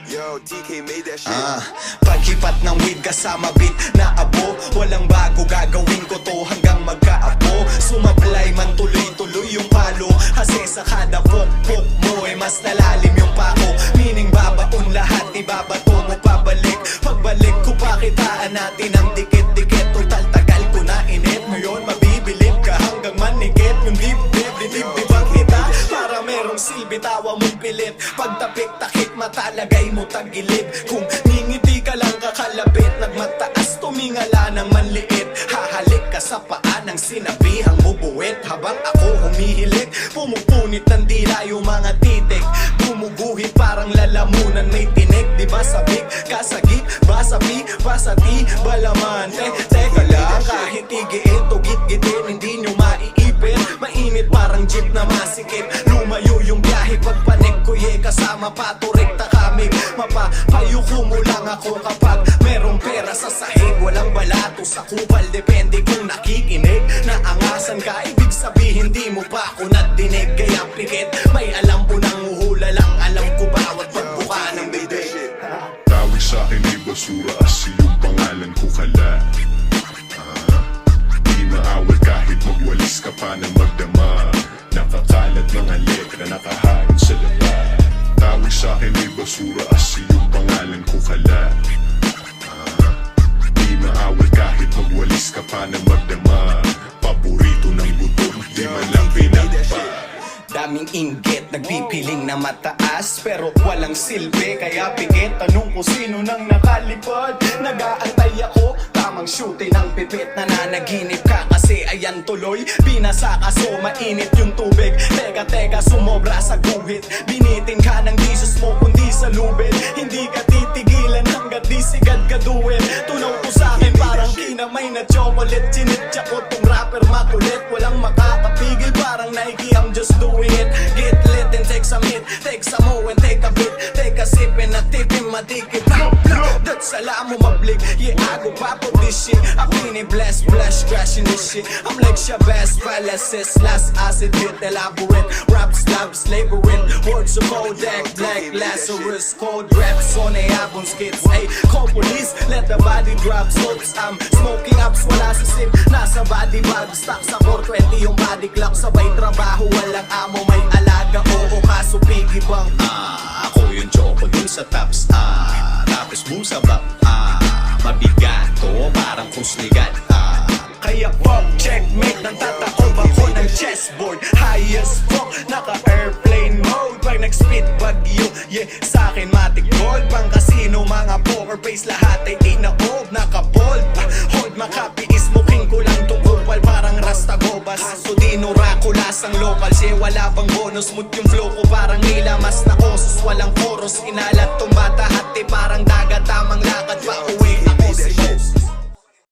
Yo, DK made that shit. Paghipat ng weed kasama beat na abo. Walang bago, gagawin ko to hanggang magkaapo. Sumablay man tuloy-tuloy yung palo. Kasi sa kada pok-pok mo mas nalalim yung pako. Meaning babaon lahat, ibabato mo pabalik. Pagbalik ko pakitaan natin ang dikit-dikit. Total tagal ko na init. Ngayon mabibilib ka hanggang manikit. Yung dibdib-dibdibang kita para merong silbi, tawa mong pilit. Pagtapik-takik matalagay mo tagilid. Kung ngingiti ka lang kakalapit, nagmataas tumingala ng manliit. Hahalik ka sa paa ng sinabihang bubuwit. Habang ako humihilik, pumupunit ng dila yung mga titik. Bumuguhit parang lalamunan may tinik. Di ba sabik, kasagip, basabi, basati, balamante. Teka lang, kahit igiit o git-gitin, hindi nyo maiipit. Mainit parang jeep na masikip. Lumayo yung biyahe pagpanik ko kasama paturik takamig. Mapapayuko mo lang ako kapag merong pera sa sahig. Walang balato sa kupal, depende kung nakikinig. Naangasan ka, ibig sabihin di mo pa ako nadinig. Kaya pikit, may alam ko nang uhula lang. Alam ko bawat pagbuka ng bibig. Tawag sa'kin ay basura, as iyong pangalan ko kala. Di maawal kahit magwalis ka pa ng magdama. Nakakalat mga letra, nakahain sa laba. Tawag sa'kin ay basura, as iyong pangalan ko kala. Di maawal kahit magwalis ka pa ng magdama. Paborito ng buto, di man lang pinagpa. Daming inggit, nagpipiling na mataas pero walang silbi, kaya pikit. Tanong ko sino nang nakalipad. Nag-aantay ako, tamang shooting ng pipit. Nananaginip ka kasi ayan tuloy. Binasa ka so mainit yung tubig. Teka, sumobra sa guhit. Binitin ka ng disos mo kundi sa lubid. Hindi ka titigilan hanggat di sigad ka duwin. Tunaw ko sa'kin parang kinamay na chocolate. Chinitya ko tong rapper makulit. Walang makakapigil parang Nike, I'm just doing it. Get lit and take some hit. Take some more and take a bit. Take a sip and a tip in my dick. That's alam mo mablik. Yeah, I go pop up this shit. I been in blast, crashing this shit. I'm like Shabazz, paralysis. Last acid hit, elaborate. Rap slabs, laboring. Words of Kodak, Black Lazarus. Cold raps on a album skits. Ay, call police, let the body drop. Soaps, I'm smoking ups, wala sa sip. Nasa body bag, stock sa 420 yung body clock. Sabay trabaho, walang amo, may alaga. Oo, kaso piggy bang. Ako yung choco dun sa tops. Tapos boom sa back. Mabigat to, parang kusligat. Kaya fuck, checkmate, nang tataob ako ng chessboard. Highest fuck, naka-airplane mode. Pag nag-spit bagyo, yeah, sa'kin matik gold. Pang casino, mga poker face, lahat ay inaob. Naka-bold, hold makapiis, muking ko lang tong kupal. Parang Rasta Gobas, so di nurakulas ang local. Siya wala bang bonus, mood yung flow ko parang nila mas na osos. Walang chorus, inalat tong